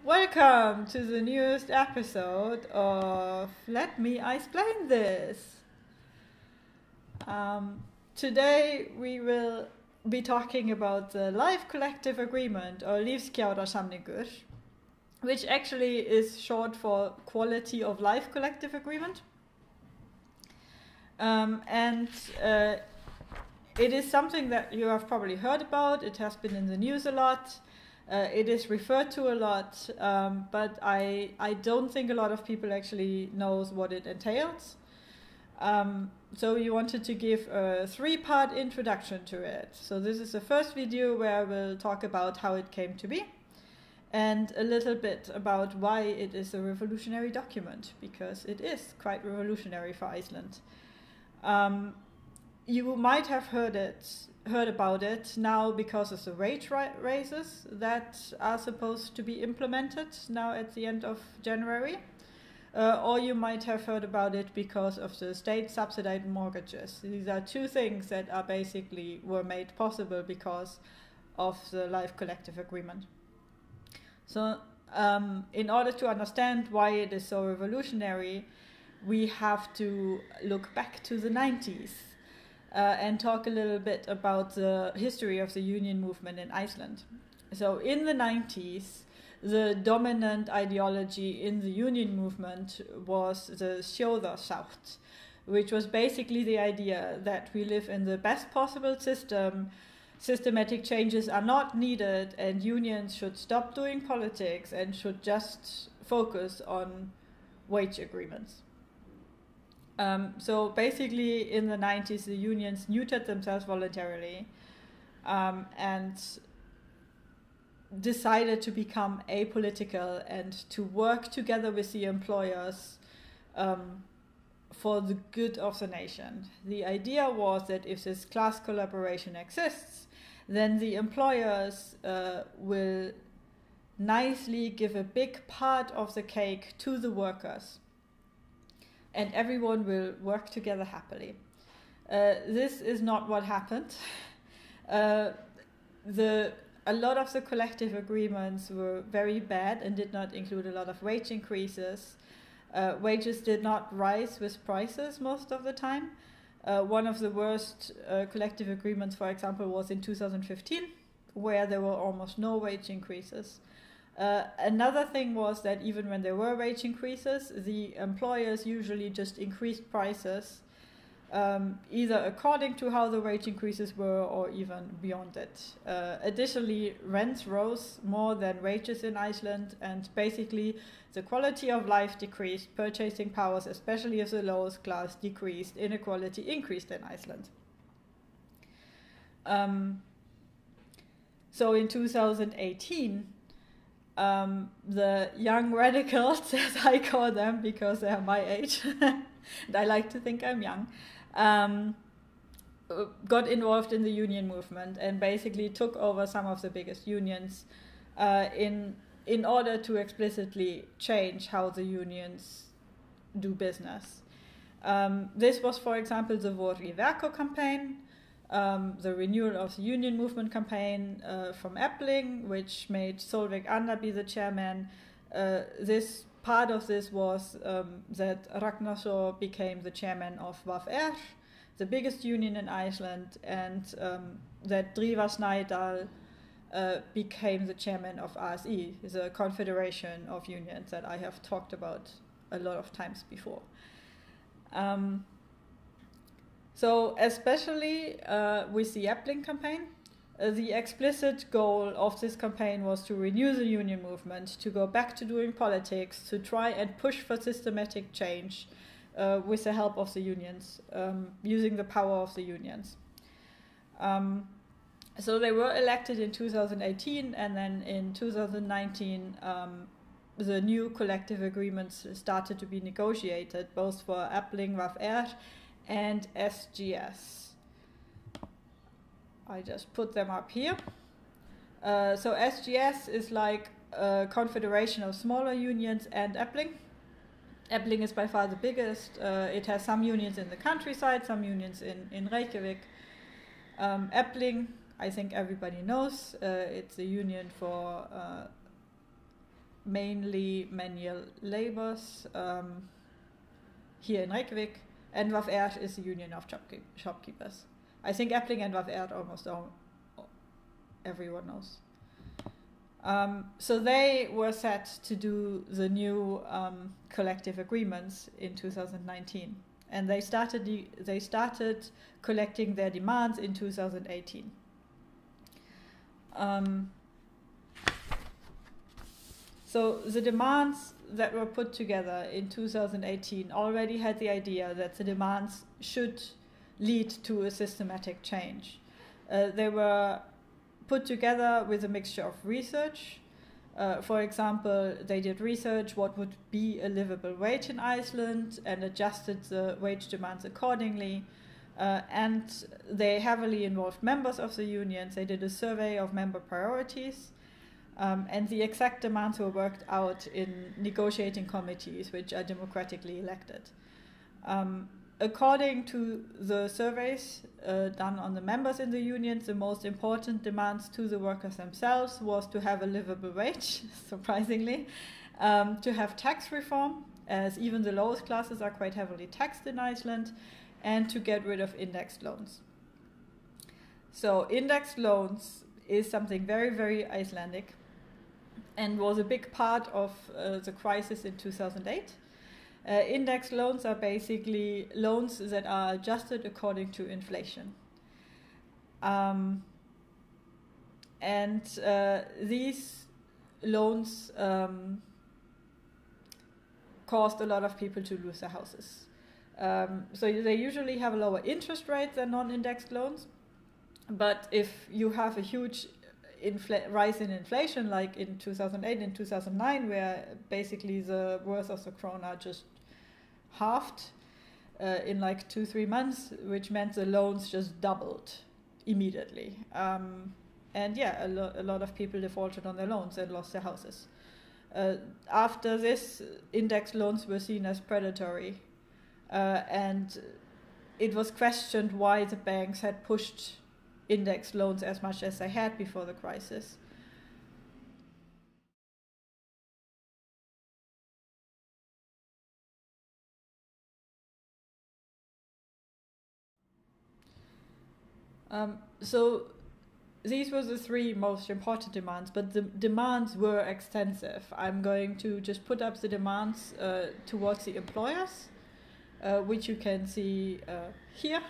Welcome to the newest episode of Let Me Iceplain This. Today we will be talking about the Life Collective Agreement, or Lífskjarasamningur, which actually is short for Quality of Life Collective Agreement. It is something that you have probably heard about. It has been in the news a lot. It is referred to a lot, but I don't think a lot of people actually knows what it entails. So we wanted to give a 3-part introduction to it. So this is the first video where we'll talk about how it came to be and a little bit about why it is a revolutionary document, because it is quite revolutionary for Iceland. You might have heard about it now because of the wage raises that are supposed to be implemented now at the end of January. Or you might have heard about it because of the state subsidized mortgages. These are two things that are basically were made possible because of the Life Collective Agreement. So in order to understand why it is so revolutionary, we have to look back to the 90s. And talk a little bit about the history of the union movement in Iceland. So in the 90s, the dominant ideology in the union movement was the þjóðarsátt, which was basically the idea that we live in the best possible system, systematic changes are not needed, and unions should stop doing politics and should just focus on wage agreements. So basically in the 90s the unions neutered themselves voluntarily and decided to become apolitical and to work together with the employers for the good of the nation. The idea was that if this class collaboration exists, then the employers will nicely give a big part of the cake to the workers, and everyone will work together happily. This is not what happened. A lot of the collective agreements were very bad and did not include a lot of wage increases. Wages did not rise with prices most of the time. One of the worst collective agreements, for example, was in 2015, where there were almost no wage increases. Another thing was that even when there were wage increases, the employers usually just increased prices, either according to how the wage increases were or even beyond it. Additionally, rents rose more than wages in Iceland, and basically the quality of life decreased, purchasing powers, especially of the lowest class, decreased, inequality increased in Iceland. So in 2018, the young radicals, as I call them because they are my age, and I like to think I'm young, got involved in the union movement and basically took over some of the biggest unions in order to explicitly change how the unions do business. This was, for example, the Vori Verko campaign, the renewal of the union movement campaign from Efling, which made Solveig Andarby the chairman. This part of this was that Ragnarsson became the chairman of VFR, the biggest union in Iceland, and that Drífa Snædal became the chairman of ASI, the Confederation of Unions that I have talked about a lot of times before. So especially with the Efling campaign, the explicit goal of this campaign was to renew the union movement, to go back to doing politics, to try and push for systematic change with the help of the unions, using the power of the unions. So they were elected in 2018, and then in 2019 the new collective agreements started to be negotiated, both for Efling, VFR, and SGS. I just put them up here. So SGS is like a confederation of smaller unions and Efling. Efling is by far the biggest. It has some unions in the countryside, some unions in Reykjavik. Efling, I think everybody knows. It's a union for mainly manual labors here in Reykjavik, and WAF is the union of shopkeepers. I think Epling and WAF almost everyone knows. So they were set to do the new collective agreements in 2019, and they started collecting their demands in 2018. So the demands that were put together in 2018 already had the idea that the demands should lead to a systematic change. They were put together with a mixture of research. For example, they did research what would be a livable wage in Iceland and adjusted the wage demands accordingly. And they heavily involved members of the unions. They did a survey of member priorities. And the exact demands were worked out in negotiating committees, which are democratically elected. According to the surveys done on the members in the unions, the most important demands to the workers themselves was to have a livable wage, surprisingly, to have tax reform, as even the lowest classes are quite heavily taxed in Iceland, and to get rid of indexed loans. So indexed loans is something very, very Icelandic and was a big part of the crisis in 2008. Indexed loans are basically loans that are adjusted according to inflation. And these loans caused a lot of people to lose their houses. So they usually have a lower interest rate than non-indexed loans. But if you have a huge rise in inflation, like in 2008 and 2009, where basically the worth of the krona just halved in like 2-3 months, which meant the loans just doubled immediately. And yeah, a lot of people defaulted on their loans and lost their houses. After this, index loans were seen as predatory, and it was questioned why the banks had pushed index loans as much as they had before the crisis. So these were the 3 most important demands, but the demands were extensive. I'm going to just put up the demands towards the employers, which you can see here,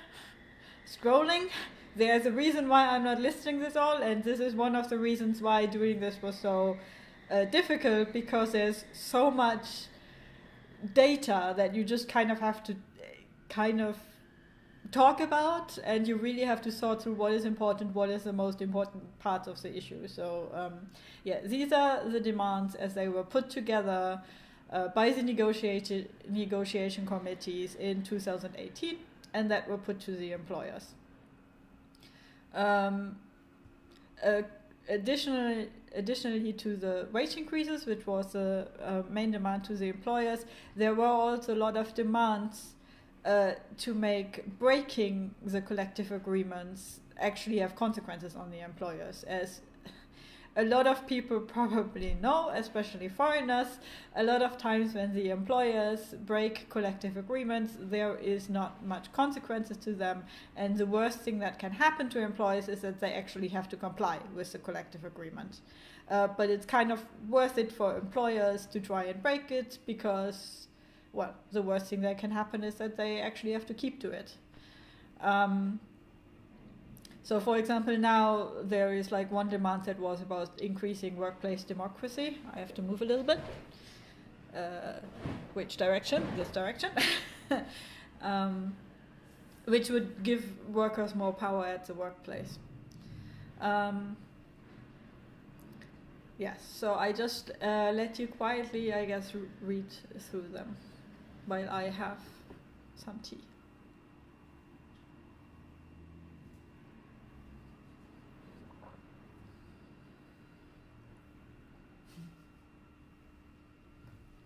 scrolling. There's a reason why I'm not listing this all, and this is one of the reasons why doing this was so difficult, because there's so much data that you just kind of have to talk about, and you really have to sort through what is important, what is the most important part of the issue. So yeah, these are the demands as they were put together by the negotiation committees in 2018, and that were put to the employers. Additionally to the wage increases, which was the main demand to the employers, there were also a lot of demands to make breaking the collective agreements actually have consequences on the employers. As a lot of people probably know, especially foreigners, a lot of times when the employers break collective agreements, there is not much consequences to them, and the worst thing that can happen to employers is that they actually have to comply with the collective agreement. But it's kind of worth it for employers to try and break it, because, well, the worst thing that can happen is that they actually have to keep to it. So, for example, now there is like one demand that was about increasing workplace democracy. I have to move a little bit. Which direction? This direction. Which would give workers more power at the workplace. Yes, so I just let you quietly, I guess, read through them while I have some tea.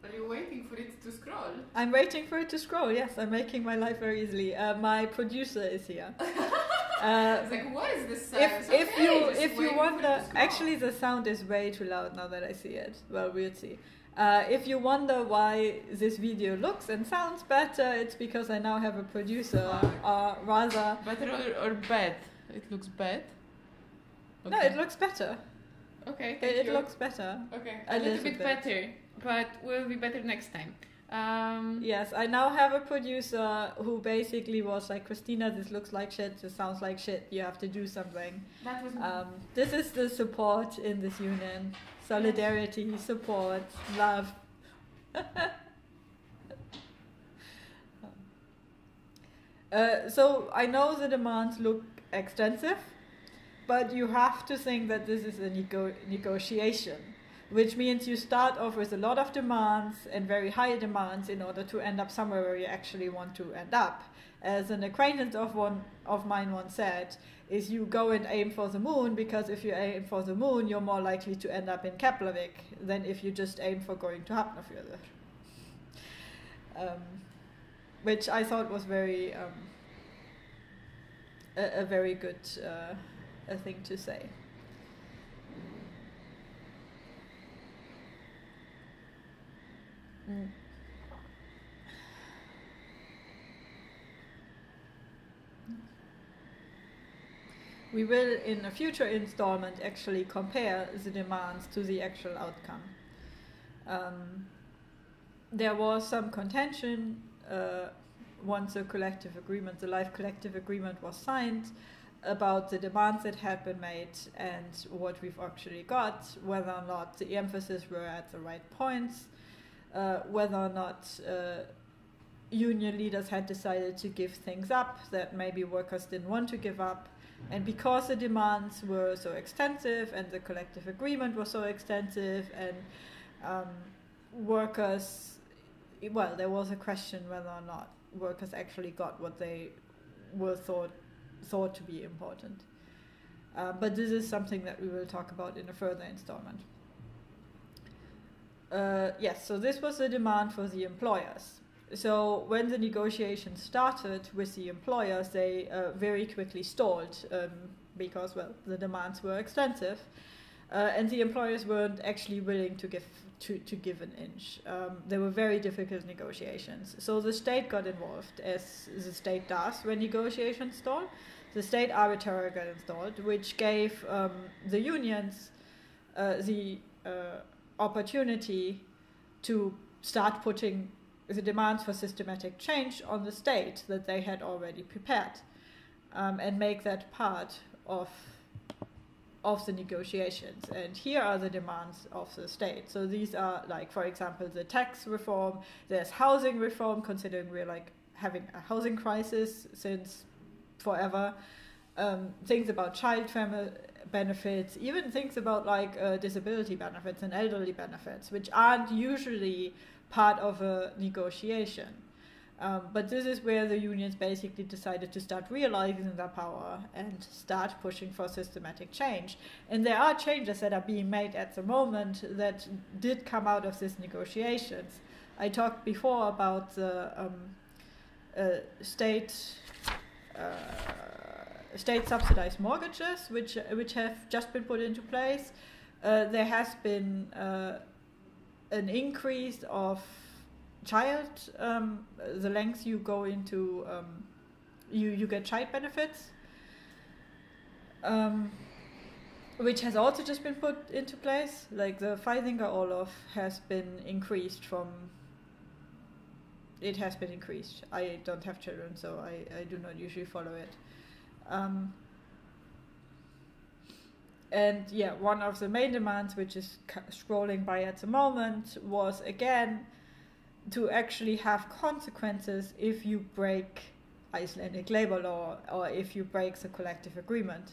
Are you waiting for it to scroll? I'm waiting for it to scroll, yes. I'm making my life very easily. My producer is here. It's like, what is this sound? If you wonder, actually the sound is way too loud now that I see it. Well, we'll see. If you wonder why this video looks and sounds better, it's because I now have a producer, rather... Better or bad? It looks bad? Okay. No, it looks better. Okay, It looks better. Okay, a little bit better, but will be better next time. Yes, I now have a producer who basically was like, Christina, this looks like shit, this sounds like shit, you have to do something. That was this is the support in this union. Solidarity, support, love. So I know the demands look extensive, but you have to think that this is a negotiation, which means you start off with a lot of demands and very high demands in order to end up somewhere where you actually want to end up. As an acquaintance of mine once said, is you go and aim for the moon, because if you aim for the moon, you're more likely to end up in Keflavik than if you just aim for going to Hafnarfjörður. Which I thought was very a very good a thing to say. We will, in a future installment, actually compare the demands to the actual outcome. There was some contention once the collective agreement, the life collective agreement, was signed, about the demands that had been made and what we've actually got, whether or not the emphasis were at the right points, whether or not union leaders had decided to give things up that maybe workers didn't want to give up. And because the demands were so extensive and the collective agreement was so extensive, and workers, well, there was a question whether or not workers actually got what they were thought to be important. But this is something that we will talk about in a further installment. Yes, so this was the demand for the employers. So when the negotiations started with the employers, they very quickly stalled because, well, the demands were extensive, and the employers weren't actually willing to give an inch. They were very difficult negotiations. So the state got involved, as the state does when negotiations stall. The state arbiter got installed, which gave the unions the opportunity to start putting the demands for systematic change on the state that they had already prepared, and make that part of the negotiations. And here are the demands of the state. So these are, like, for example, the tax reform, there's housing reform, considering we're like having a housing crisis since forever, things about child family benefits, even things about like disability benefits and elderly benefits, which aren't usually part of a negotiation. But this is where the unions basically decided to start realizing their power and start pushing for systematic change. And there are changes that are being made at the moment that did come out of these negotiations. I talked before about the state subsidized mortgages, which have just been put into place. There has been an increase of child, the length you go into, you get child benefits, which has also just been put into place. Like the Fæðingarorlof has been increased from, it has been increased. I don't have children, so I do not usually follow it. And yeah, one of the main demands, which is scrolling by at the moment, was again to actually have consequences if you break Icelandic labor law or if you break the collective agreement,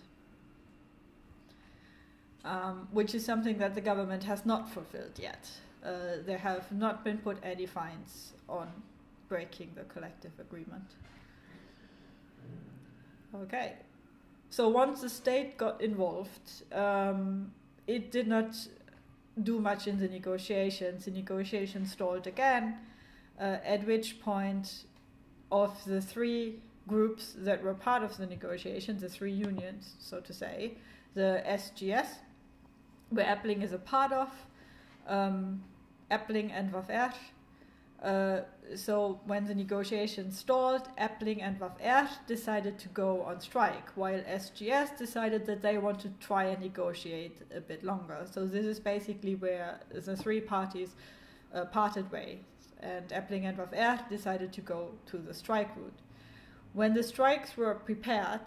which is something that the government has not fulfilled yet. There have not been put any fines on breaking the collective agreement. Okay. So once the state got involved, it did not do much in the negotiations. The negotiations stalled again, at which point of the three groups that were part of the negotiations, the three unions, so to say, the SGS, where Appling is a part of, Appling and WAF-R. So when the negotiations stalled, Appling and WAF-R decided to go on strike, while SGS decided that they want to try and negotiate a bit longer. So this is basically where the three parties parted ways, and Appling and WAF-R decided to go to the strike route. When the strikes were prepared,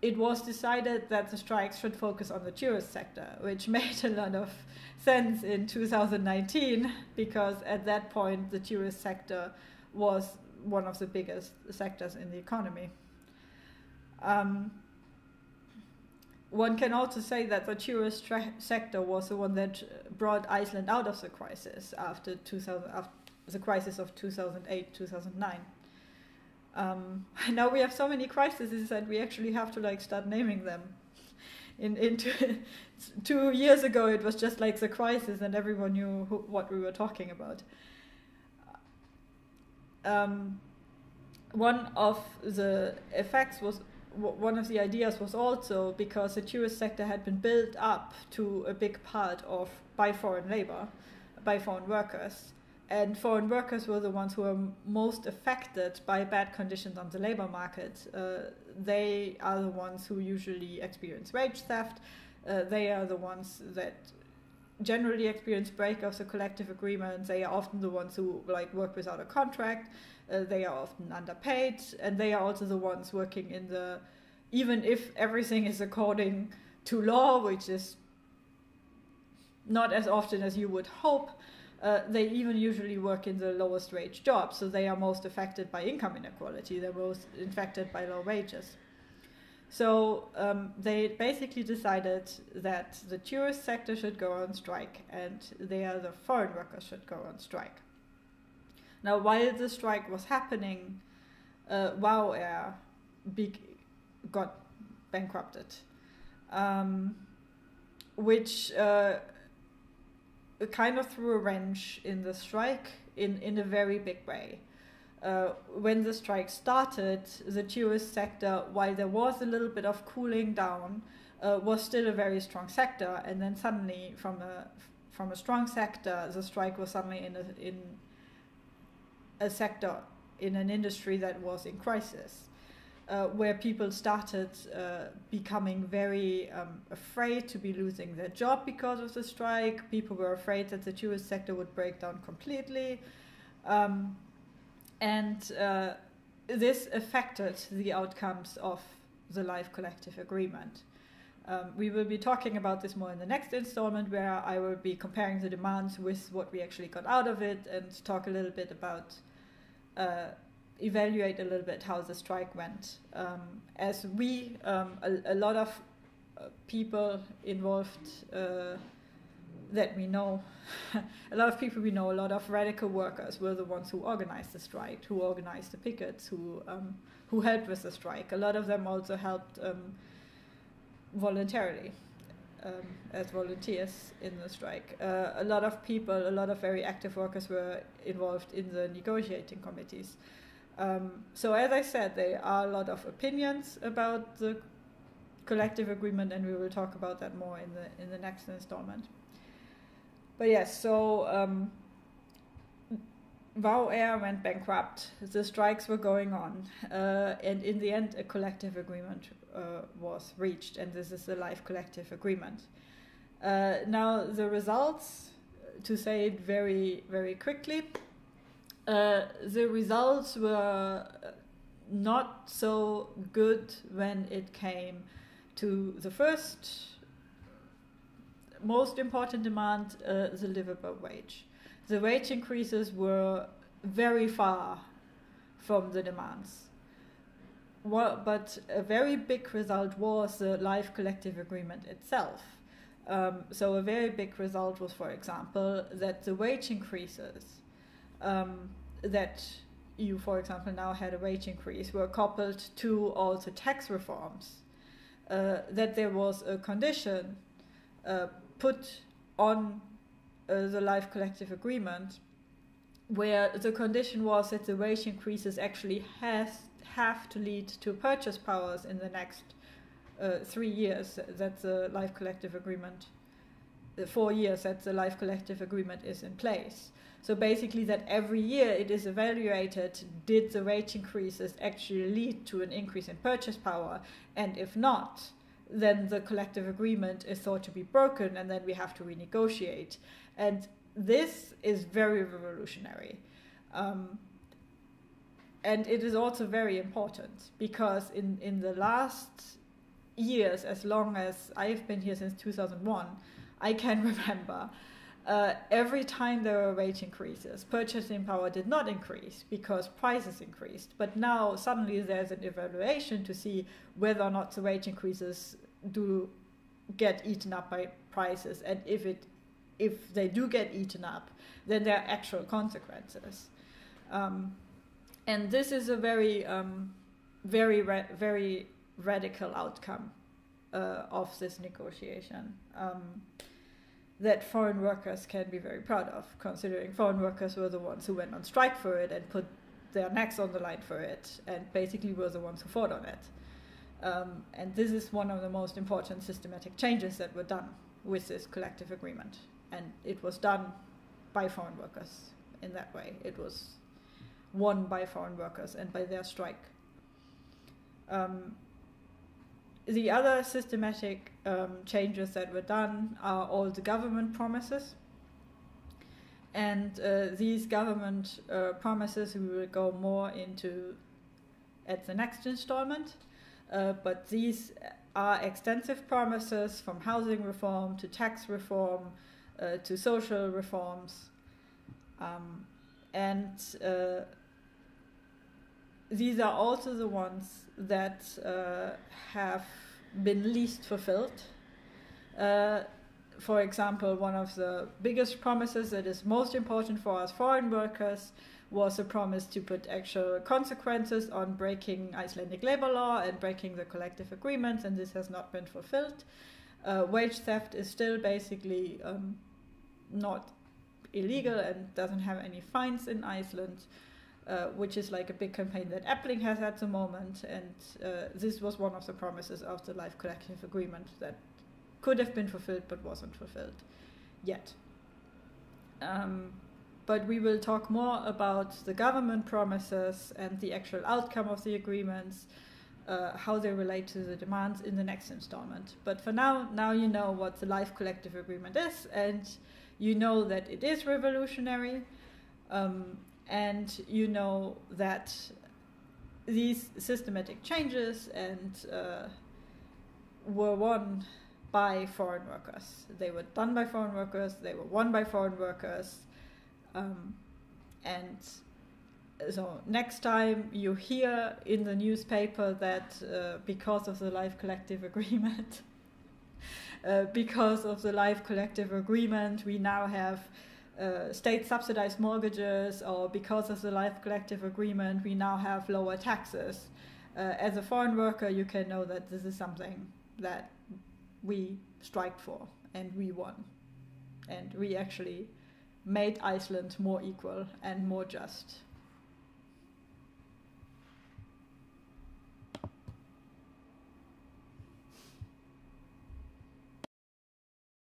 it was decided that the strikes should focus on the tourist sector, which made a lot of sense in 2019, because at that point the tourist sector was one of the biggest sectors in the economy. One can also say that the tourist sector was the one that brought Iceland out of the crisis after the crisis of 2008-2009. Now we have so many crises that we actually have to start naming them. In 2 years ago, it was just like the crisis, and everyone knew what we were talking about. One of the effects was, one of the ideas was also because the tourist sector had been built up to a big part by foreign labor, by foreign workers. And foreign workers were the ones who were most affected by bad conditions on the labor market. They are the ones who usually experience wage theft. They are the ones that generally experience break of the collective agreement. They are often the ones who work without a contract. They are often underpaid, and they are also the ones working in even if everything is according to law, which is not as often as you would hope. They even usually work in the lowest wage jobs, so they are most affected by income inequality. They're most affected by low wages. So they basically decided that the tourist sector should go on strike, and the foreign workers should go on strike. Now, while the strike was happening, WAF-R got bankrupted, which kind of threw a wrench in the strike in a very big way. When the strike started, the tourist sector, while there was a little bit of cooling down, was still a very strong sector, and then suddenly from a strong sector, the strike was suddenly in a sector, in an industry that was in crisis. Where people started becoming very afraid to be losing their job because of the strike. People were afraid that the tourist sector would break down completely. And this affected the outcomes of the Life Collective Agreement. We will be talking about this more in the next installment, where I will be comparing the demands with what we actually got out of it, and talk a little bit about evaluate a little bit how the strike went. As a lot of people involved that we know, a lot of people we know, a lot of radical workers were the ones who organized the strike, who organized the pickets, who helped with the strike. A lot of them also helped voluntarily as volunteers in the strike. A lot of people, a lot of very active workers were involved in the negotiating committees. So as I said, there are a lot of opinions about the collective agreement, and we will talk about that more in the next installment. But yes, so WAF-R went bankrupt. The strikes were going on, and in the end, a collective agreement was reached, and this is the Life Collective Agreement. Now, the results, to say it very, very quickly, the results were not so good when it came to the first most important demand, the livable wage. The wage increases were very far from the demands. But a very big result was the Life Collective Agreement itself. So a very big result was, for example, that the wage increases that you, for example, now had a wage increase were coupled to also tax reforms. That there was a condition put on the Life Collective Agreement where the condition was that the wage increases actually have to lead to purchase powers in the next 3 years that the life collective agreement, the 4 years that the life collective agreement is in place. So basically that every year it is evaluated, did the wage increases actually lead to an increase in purchase power? And if not, then the collective agreement is thought to be broken and then we have to renegotiate. And this is very revolutionary. And it is also very important because in the last years, as long as I've been here since 2001, I can remember every time there were wage increases, purchasing power did not increase because prices increased. But now suddenly there's an evaluation to see whether or not the wage increases do get eaten up by prices. And if they do get eaten up, then there are actual consequences. And this is a very, very radical outcome of this negotiation. That foreign workers can be very proud of, considering foreign workers were the ones who went on strike for it and put their necks on the line for it, and basically were the ones who fought on it. And this is one of the most important systematic changes that were done with this collective agreement. And it was done by foreign workers in that way. It was won by foreign workers and by their strike. The other systematic changes that were done are all the government promises. And these government promises we will go more into at the next installment. But these are extensive promises, from housing reform to tax reform to social reforms. And these are also the ones that have been least fulfilled. For example, one of the biggest promises that is most important for us foreign workers was a promise to put actual consequences on breaking Icelandic labor law and breaking the collective agreements, and this has not been fulfilled. Wage theft is still basically not illegal and doesn't have any fines in Iceland. Which is like a big campaign that Appling has at the moment, and this was one of the promises of the Life Collective Agreement that could have been fulfilled but wasn't fulfilled yet. But we will talk more about the government promises and the actual outcome of the agreements, how they relate to the demands in the next installment. But for now you know what the Life Collective Agreement is, and you know that it is revolutionary. And you know that these systematic changes were won by foreign workers. They were done by foreign workers, they were won by foreign workers. And so next time you hear in the newspaper that because of the Life Collective Agreement, we now have state-subsidized mortgages, or because of the Life Collective Agreement, we now have lower taxes. As a foreign worker, you can know that this is something that we striked for and we won. And we actually made Iceland more equal and more just.